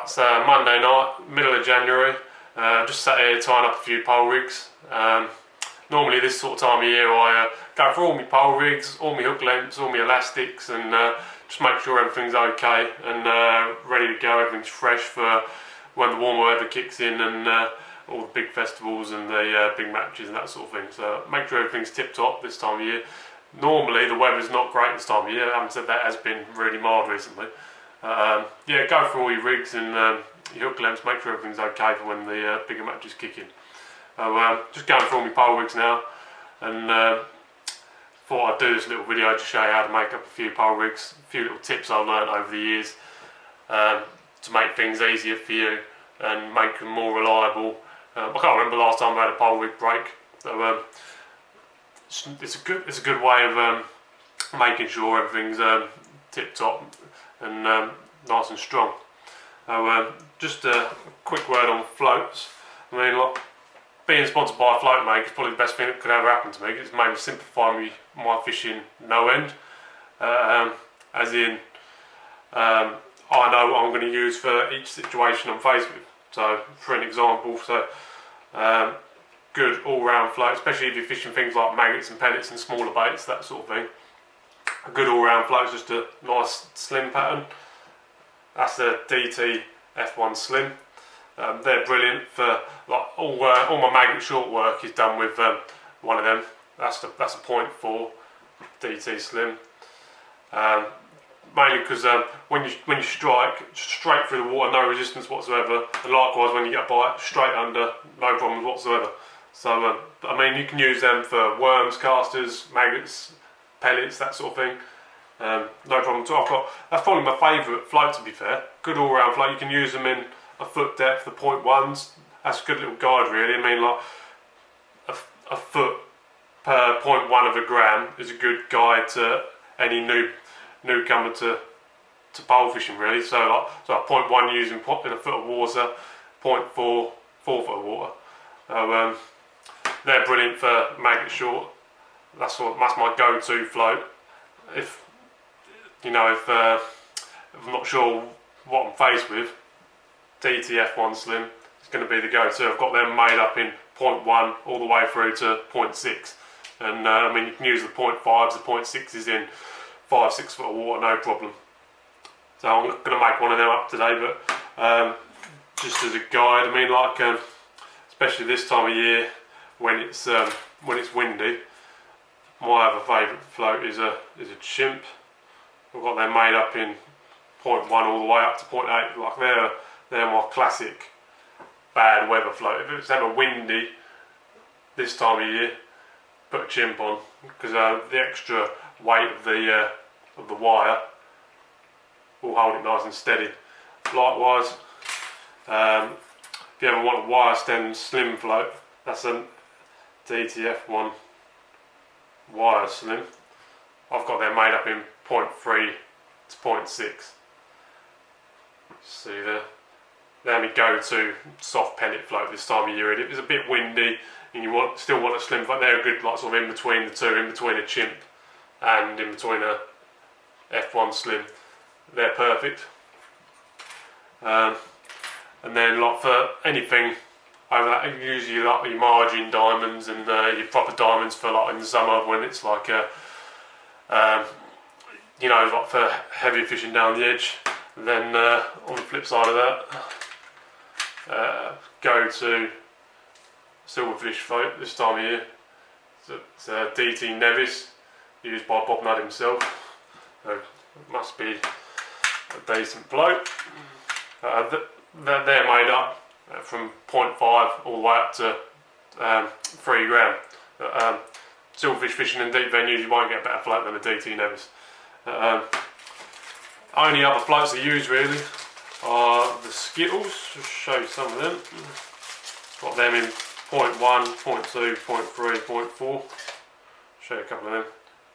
It's Monday night, middle of January. Just sat here tying up a few pole rigs. Normally this sort of time of year I go through all my pole rigs, all my hook lengths, all my elastics, and just make sure everything's okay and ready to go, everything's fresh for when the warmer weather kicks in and all the big festivals and the big matches and that sort of thing. So make sure everything's tip top this time of year. Normally the weather's not great this time of year. Having said that, it has been really mild recently. Yeah, go through all your rigs and your hook lengths, make sure everything's okay for when the bigger matches kick in. Just going through all my pole rigs now, and thought I'd do this little video to show you how to make up a few pole rigs, a few little tips I've learned over the years to make things easier for you and make them more reliable. I can't remember the last time I had a pole rig break, so it's a good way of making sure everything's tip top and nice and strong. Just a quick word on floats. I mean, like, being sponsored by a float maker is probably the best thing that could ever happen to me. It's made me simplify my fishing no end. As in, I know what I'm going to use for each situation I'm faced with. So, for an example, good all-round float, especially if you're fishing things like maggots and pellets and smaller baits, that sort of thing. A good all-round float is just a nice slim pattern. That's the DT F1 Slim. They're brilliant for, like, all my maggot short work is done with one of them. That's a 0.4 DT Slim. Mainly because when you strike straight through the water, no resistance whatsoever, and likewise when you get a bite, straight under, no problems whatsoever. So I mean, you can use them for worms, casters, maggots, pellets, that sort of thing. No problem at all. That's probably my favourite float, to be fair. Good all-round float. You can use them in a foot depth, the 0.1s. That's a good little guide, really. I mean, like a foot per 0.1 of a gram is a good guide to any newcomer to pole fishing, really. So a 0.1 using in a foot of water, 0.4 4 foot of water. They're brilliant for maggot short. That's my go-to float. If I'm not sure what I'm faced with, DT F1 Slim is going to be the go-to. I've got them made up in 0.1 all the way through to 0.6, and I mean, you can use the 0.5s, the 0.6s in 5-6 foot of water, no problem. So I'm going to make one of them up today, but just as a guide, I mean, like especially this time of year when it's windy. My other favourite float is a chimp. I've got them made up in 0.1 all the way up to 0.8. Like they're my classic bad weather float. If it's ever windy this time of year, put a chimp on, because the extra weight of the wire will hold it nice and steady. Likewise, if you ever want a wire stem slim float, that's a DTF1 wire slim. I've got them made up in 0.3 to 0.6. See there? They're my go-to soft pellet float this time of year. If it's a bit windy and you still want a slim float, they're a good, like, sort of in between the two, in between a chimp and in between a F1 Slim. They're perfect. And then, like, for anything over that, usually like your margin diamonds and your proper diamonds for, like, in the summer when it's like like for heavy fishing down the edge. And then on the flip side of that, go to silverfish float this time of year. It's a DT Nevis, used by Bob Nudd himself. So it must be a decent float. They're made up from 0.5 all the way up to 3 gram. Silverfish fishing in deep venues, you won't get a better float than a DT Nevis. Only other floats I use really are the Skittles. Just show you some of them. Got them in 0.1, 0.2, 0.3, 0.4. Show you a couple of them.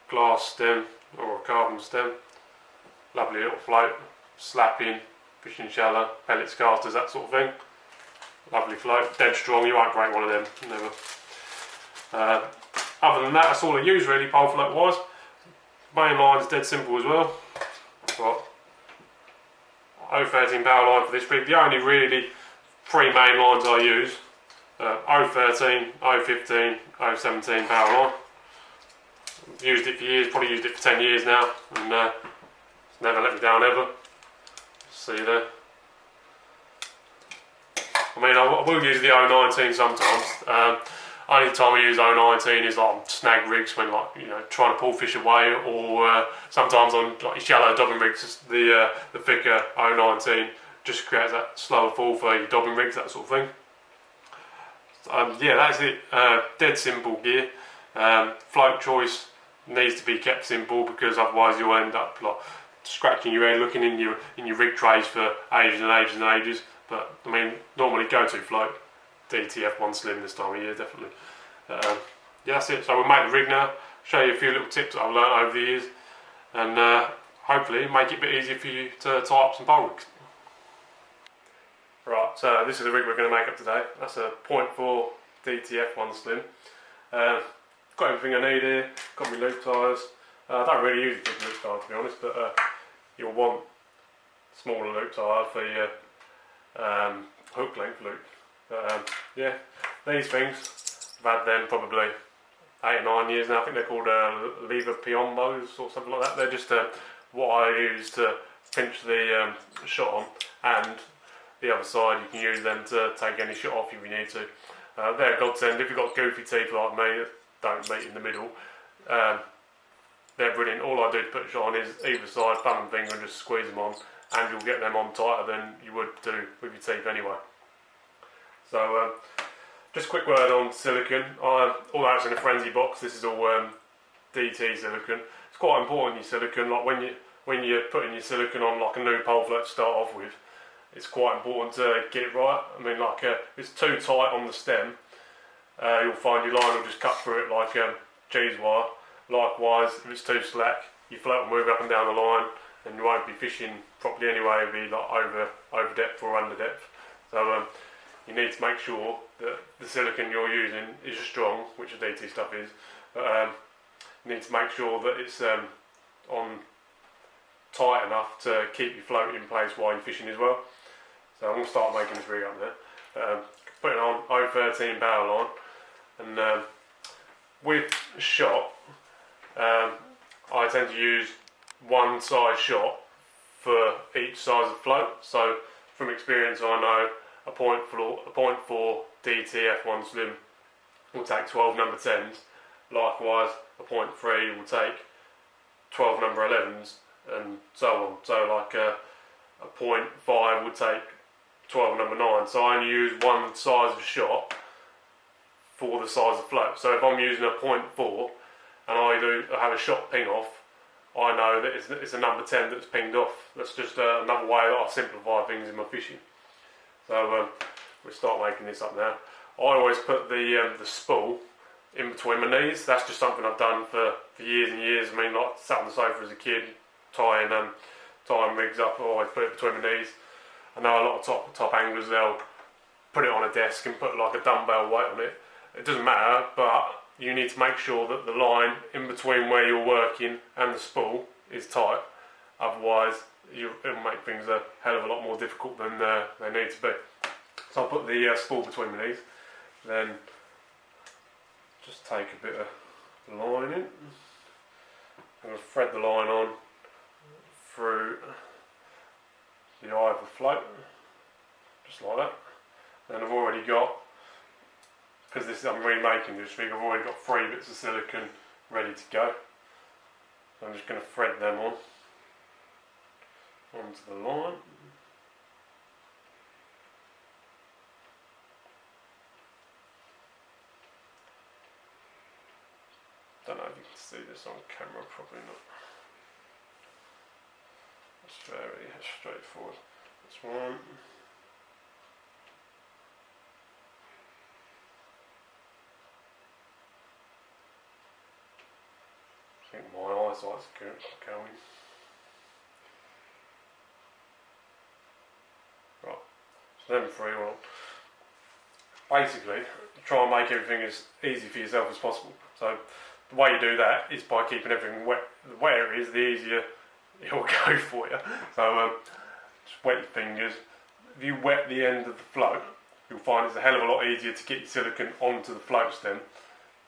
Glass stem or a carbon stem. Lovely little float. Slapping, fishing shallow, pellets, casters, that sort of thing. Lovely float, dead strong. You won't break one of them, never. Other than that, that's all I use really, pole float wise. Main line's dead simple as well. But 013 power line for this rig. The only really three main lines I use: 013, 015, 017 power line. I've used it for years, probably used it for 10 years now, and it's never let me down ever. See there. I mean, I will use the 019 sometimes. Only time I use 019 is like on snag rigs when, like, you know, trying to pull fish away, or sometimes on like shallow dobbing rigs, the thicker 019 just creates that slower fall for your dobbing rigs, that sort of thing. Yeah, that's it. Dead simple gear. Float choice needs to be kept simple, because otherwise you'll end up like scratching your head looking in your rig trays for ages and ages and ages. But I mean, normally go-to float DTF1 Slim this time of year, definitely. Yeah, that's it. So we'll make the rig now, show you a few little tips that I've learned over the years, and hopefully make it a bit easier for you to tie up some pole rigs. Right, so this is the rig we're going to make up today. That's a 0.4 DTF1 Slim. Got everything I need here, got my loop tyres. I don't really use a big loop tyre, to be honest, but you'll want smaller loop tyre for your hook length loop. But yeah, these things, I've had them probably 8 or 9 years now. I think they're called lever piombos or something like that. They're just what I use to pinch the shot on, and the other side you can use them to take any shot off if you need to. They're a godsend. If you've got goofy teeth like me that don't meet in the middle, they're brilliant. All I do to put a shot on is either side, thumb and finger, and just squeeze them on, and you'll get them on tighter than you would do with your teeth anyway. So just a quick word on silicone. Although it's in a frenzy box, this is all DT silicone. It's quite important, your silicone. Like when you're putting your silicone on like a new pole float to start off with, it's quite important to get it right. I mean, like if it's too tight on the stem, you'll find your line will just cut through it like cheese wire. Likewise, if it's too slack, your float will move up and down the line, and you won't be fishing properly anyway. It'll be like over depth or under depth. So you need to make sure that the silicone you're using is strong, which the DT stuff is. But you need to make sure that it's on tight enough to keep your float in place while you're fishing as well. So I'm going to start making this rig up there. Putting on 013 power line, and with shot, I tend to use one size shot for each size of float. So from experience, I know a 0.4 DTF1 Slim will take 12 number 10s. Likewise, a 0.3 will take 12 number 11s, and so on. So like a 0.5 would take 12 number 9. So I only use one size of shot for the size of float. So if I'm using a 0.4 and I have a shot ping off, I know that it's a number 10 that's pinged off. That's just another way that I simplify things in my fishing. So we'll start making this up now. I always put the spool in between my knees. That's just something I've done for years and years. I mean, like sat on the sofa as a kid, tying rigs up, I always put it between my knees. I know a lot of top anglers, they'll put it on a desk and put like a dumbbell weight on it. It doesn't matter, but you need to make sure that the line in between where you're working and the spool is tight. Otherwise, it'll make things a hell of a lot more difficult than they need to be. So I'll put the spool between my knees, then just take a bit of line in. I'm going to thread the line on through the eye of the float, just like that. Then I've already got, because I'm remaking this rig, I've already got 3 bits of silicone ready to go. So I'm just going to thread them onto the line. Don't know if you can see this on camera, probably not. It's very straightforward. This one. I think my eyesight's going. Right, so them 3 will basically try and make everything as easy for yourself as possible. So the way you do that is by keeping everything wet. The wetter it is, the easier it will go for you. So just wet your fingers, if you wet the end of the float, you'll find it's a hell of a lot easier to get your silicone onto the float stem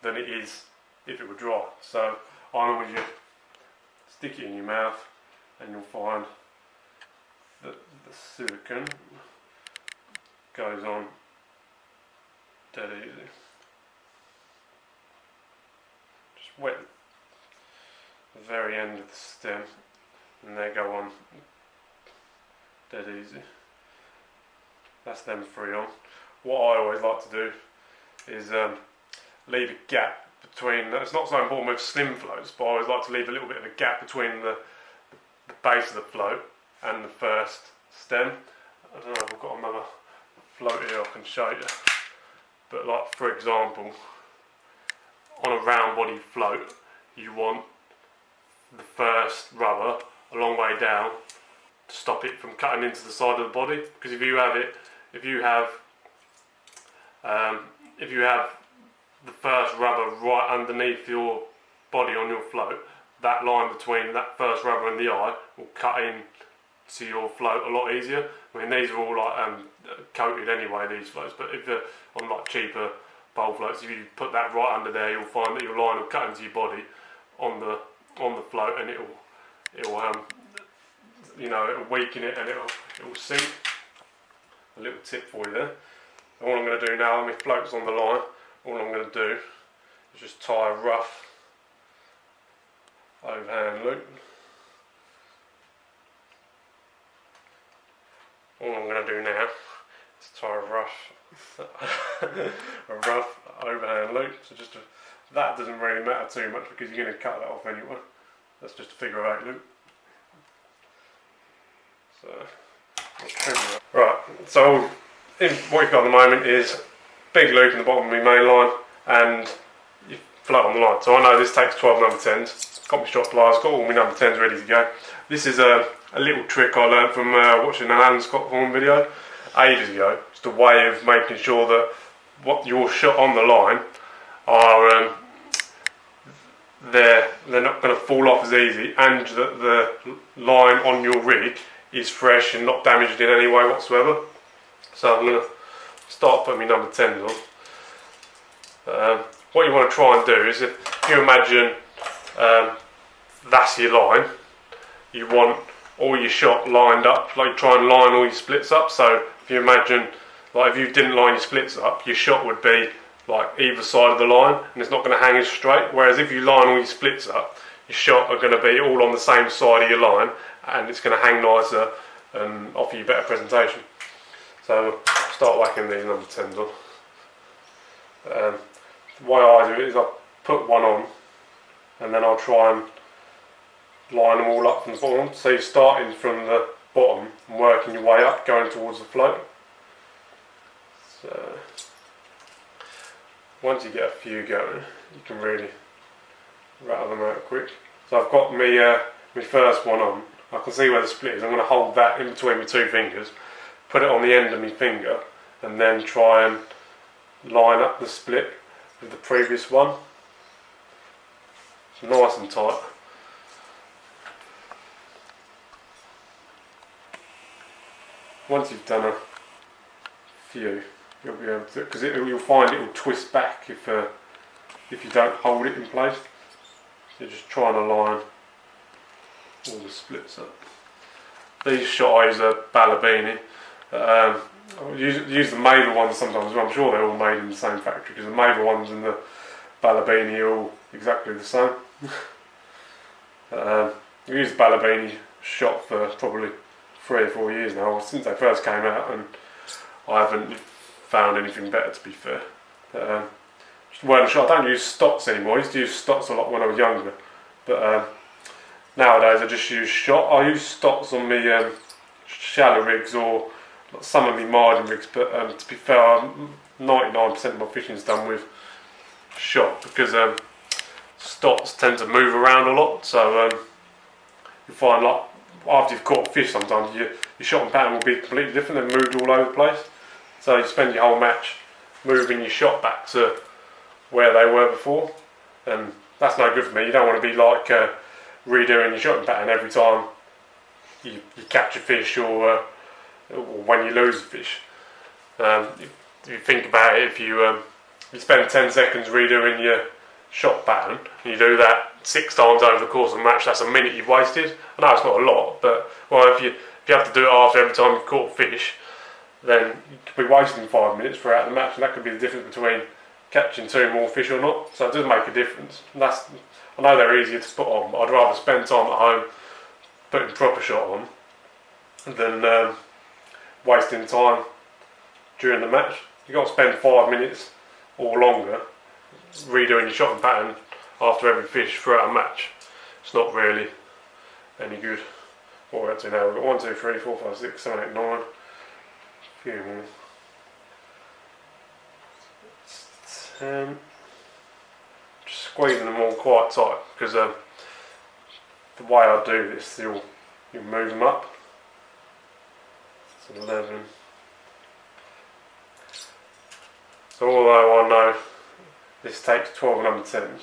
than it is if it were dry. So I normally just stick it in your mouth and you'll find that the silicone goes on dead easy. Just wet the very end of the stem and they go on dead easy. That's them three on. What I always like to do is leave a gap between, it's not so important with slim floats, but I always like to leave a little bit of a gap between the base of the float and the first stem. I don't know if I've got another float here I can show you, but like for example, on a round body float, you want the first rubber a long way down to stop it from cutting into the side of the body, because if you have the first rubber right underneath your body on your float, that line between that first rubber and the eye will cut in to your float a lot easier. I mean, these are all like coated anyway, these floats, but if they're on like cheaper bowl floats, if you put that right under there, you'll find that your line will cut into your body on the float, and it'll you know, it'll weaken it and it'll sink. A little tip for you there. And all I'm going to do now, my float's on the line, all I'm going to do is just tie a rough overhand loop. All I'm going to do now is tie a rough overhand loop. So that doesn't really matter too much because you're going to cut that off anyway. That's just a figure of 8 loop. So, right, so what you've got at the moment is big loop in the bottom of my main line and you float on the line. So I know this takes 12 number 10s, got my shot pliers, got all my number 10s ready to go. This is a little trick I learned from watching an Alan Scott Vaughan video ages ago. Just a way of making sure that what your shot on the line are they're not going to fall off as easy, and that the line on your rig is fresh and not damaged in any way whatsoever. So I'm going to start putting my number 10s on. What you want to try and do is, if you imagine that's your line, you want all your shot lined up, like try and line all your splits up. So if you imagine, like if you didn't line your splits up, your shot would be like either side of the line and it's not going to hang as straight. Whereas if you line all your splits up, your shot are going to be all on the same side of your line and it's going to hang nicer and offer you better presentation. So start whacking these number 10s on. The way I do it is I put one on and then I'll try and line them all up from the bottom. So you're starting from the bottom and working your way up, going towards the float. So once you get a few going, you can really rattle them out quick. So I've got my first one on. I can see where the split is. I'm going to hold that in between my two fingers, put it on the end of my finger, and then try and line up the split with the previous one. It's nice and tight. Once you've done a few, you'll be able to, because you'll find it will twist back if you don't hold it in place. So just trying to line all the splits up. These shot I use a Balabini. I use the Maver ones sometimes. I'm sure they're all made in the same factory, because the Maver ones and the Balabini are all exactly the same. I used the Balabini shot for probably 3 or 4 years now, since they first came out, and I haven't found anything better, to be fair. I don't use Stotts anymore. I used to use Stotts a lot when I was younger, but nowadays I just use shot. I use Stotts on my shallow rigs or some of my margin rigs, but to be fair, 99% of my fishing is done with shot, because Stotts tend to move around a lot. So you find, like, after you've caught a fish, sometimes your shot and pattern will be completely different. They've moved all over the place. So you spend your whole match moving your shot back to where they were before, and that's no good for me. You don't want to be like redoing your shot and pattern every time you catch a fish or when you lose a fish. If you think about it, if you spend 10 seconds redoing your shot pattern, and you do that 6 times over the course of a match, that's a minute you've wasted. I know it's not a lot, but well, if you have to do it after every time you've caught a fish, then you could be wasting 5 minutes throughout the match, and that could be the difference between catching 2 more fish or not. So it does make a difference. And I know they're easier to put on, but I'd rather spend time at home putting proper shot on than wasting time during the match. You've got to spend 5 minutes or longer redoing your shot and pattern after every fish throughout a match. It's not really any good. What we're up to now, we've got 1, 2, 3, 4, 5, 6, 7, 8, 9. A few more. 10. Just squeezing them all quite tight, because the way I do this, you'll move them up. It's 11. So although I know this takes 12 number 10s,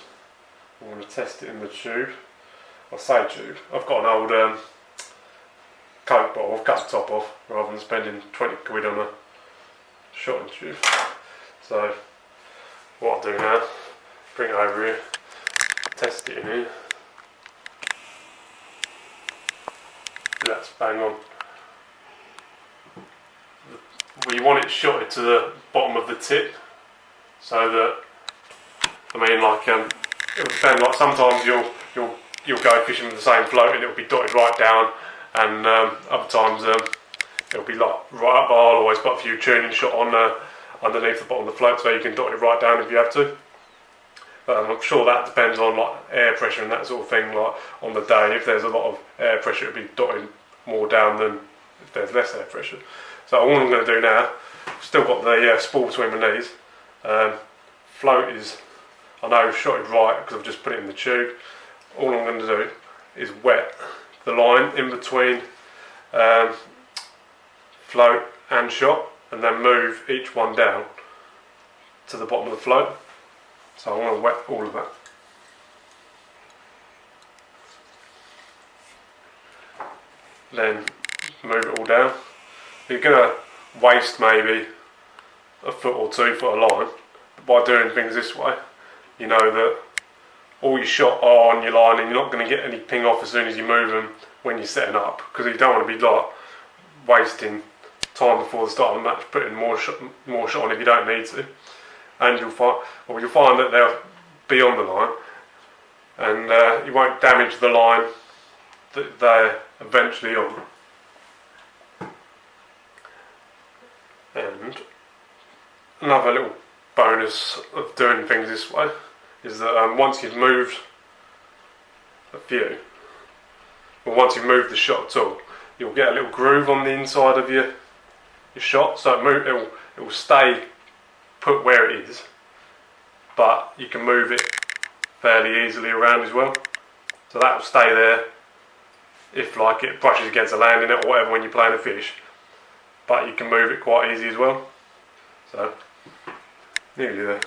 I'm going to test it in the tube. I say tube, I've got an old Coke bottle. I've cut the top off rather than spending 20 quid on a shotting tube. So what I'll do now, bring it over here, test it in here. That's bang on. Well, you want it shotted to the bottom of the tip, so that, I mean, like it'll depend. Like sometimes you'll go fishing with the same float and it'll be dotted right down, and other times it'll be like right up. I'll always put a few tuning shot on underneath the bottom of the float so you can dot it right down if you have to. I'm sure that depends on like air pressure and that sort of thing. Like on the day, if there's a lot of air pressure, it'll be dotted more down than if there's less air pressure. So all I'm going to do now, still got the spool between my knees. Float is, I know, shotted right because I've just put it in the tube. All I'm going to do is wet the line in between float and shot, and then move each one down to the bottom of the float. So I'm going to wet all of that. Then move it all down. You're going to waste maybe a foot or 2 foot of line, but by doing things this way, you know that all your shot are on your line and you're not going to get any ping off as soon as you move them when you're setting up, because you don't want to be like wasting time before the start of the match putting more shot on if you don't need to. And you'll find that they'll be on the line, and you won't damage the line that they're eventually on. And another little bonus of doing things this way is that once you've moved a few, or once you've moved the shot at all, you'll get a little groove on the inside of your shot, so it will stay put where it is, but you can move it fairly easily around as well. So that will stay there if like it brushes against the landing net or whatever when you're playing a fish, but you can move it quite easy as well. So nearly there.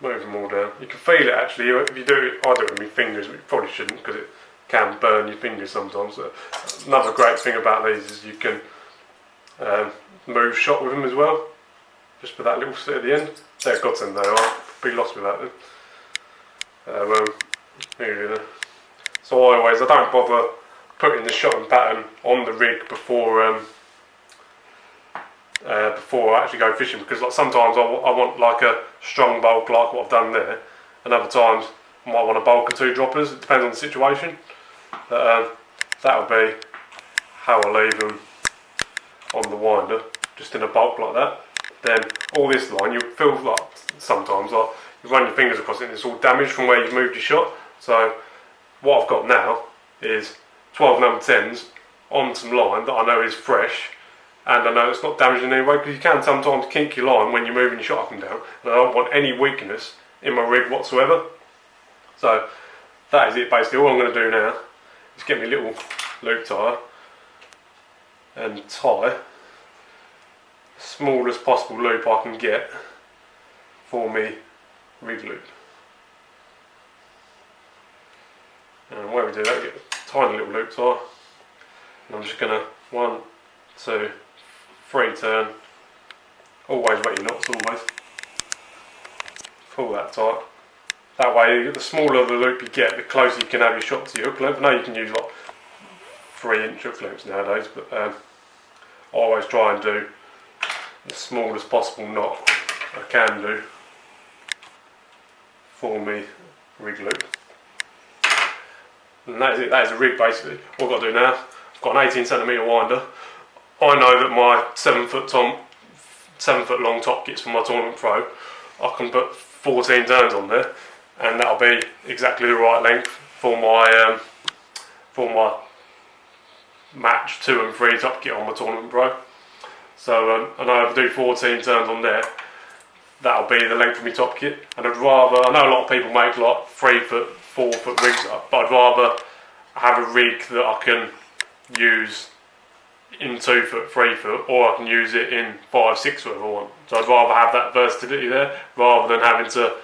Move them all down. You can feel it actually. If you do it, I do it with my fingers, but you probably shouldn't because it can burn your fingers sometimes. So another great thing about these is you can move shot with them as well, just with that little sit at the end. They're godsend they are. Be lost without them. So I don't bother putting the shot and pattern on the rig before I actually go fishing, because like sometimes I want like a strong bulk like what I've done there, and other times I might want a bulk of 2 droppers. It depends on the situation. That'll be how I leave them on the winder, just in a bulk like that. Then all this line, you feel like sometimes like you run your fingers across it and it's all damaged from where you've moved your shot. So what I've got now is 12 number 10s on some line that I know is fresh, and I know it's not damaged in any way, because you can sometimes kink your line when you're moving your shot up and down, and I don't want any weakness in my rig whatsoever. So that is it basically. All I'm going to do now is get me a little loop tie and tie the smallest possible loop I can get for me rig loop. And when we do that, we get a tiny little loop tie, And I'm just going to 1, 2, 3 turn. Always wet your knots, always. Pull that tight. That way, the smaller the loop you get, the closer you can have your shot to your hook length. I know you can use like 3-inch hook lengths nowadays, but I always try and do the smallest possible knot I can do for me rig loop. And that is it, that is a rig basically. All I've got to do now, I've got an 18cm winder. I know that my 7 foot long top kits for my Tournament Pro, I can put 14 turns on there, and that'll be exactly the right length for my match 2 and 3 top kit on my Tournament Pro. So I know if I do 14 turns on there, that'll be the length of my top kit. And I'd rather, I know a lot of people make like 3 foot, 4 foot rigs up, but I'd rather have a rig that I can use in 2 foot, 3 foot, or I can use it in 5, 6 foot if I want. So I'd rather have that versatility there, rather than having to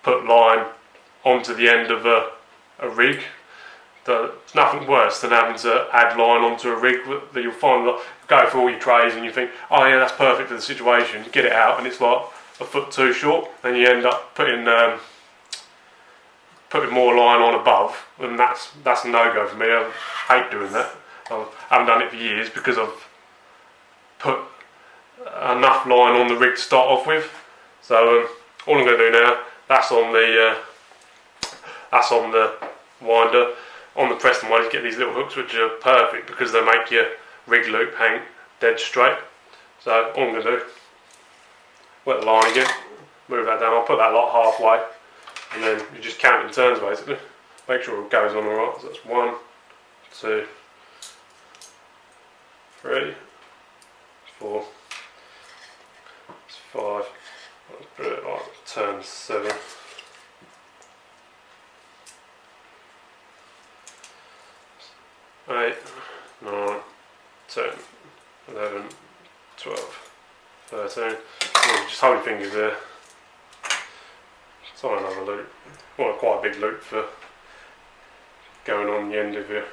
put line onto the end of a rig. There's nothing worse than having to add line onto a rig that you'll find that go through all your trays and you think, oh yeah, that's perfect for the situation, get it out and it's like a foot too short, and you end up putting more line on above, and that's a no-go for me. I hate doing that. I haven't done it for years because I've put enough line on the rig to start off with. So all I'm going to do now, that's on the winder. On the Preston one, you get these little hooks which are perfect because they make your rig loop hang dead straight. So all I'm going to do, wet the line again, move that down. I'll put that lot halfway, and then you're just counting turns basically. Make sure it goes on alright. So that's 1, 2, 3, 4, 5. I'll put it like turn 7. 8, 9, 10, 11, 12, 13. Just hold your fingers there. Tie another loop. Well, quite a big loop for going on the end of your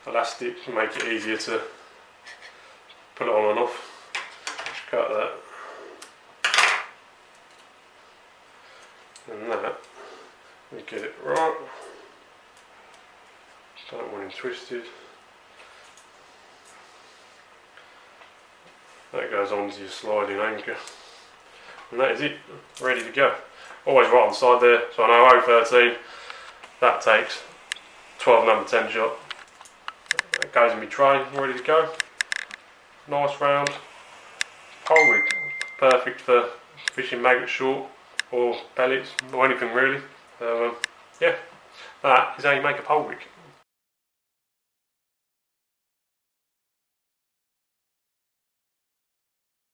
elastic to make it easier to put it on and off. Cut that. And that, we get it right. Don't want him twisted. That goes onto your sliding anchor. And that is it, ready to go. Always right on the side there, so I know 013, that takes 12 number 10 shot. That goes in my tray, ready to go. Nice round pole rig, perfect for fishing maggot short or pellets or anything really. So yeah, that is how you make a pole rig.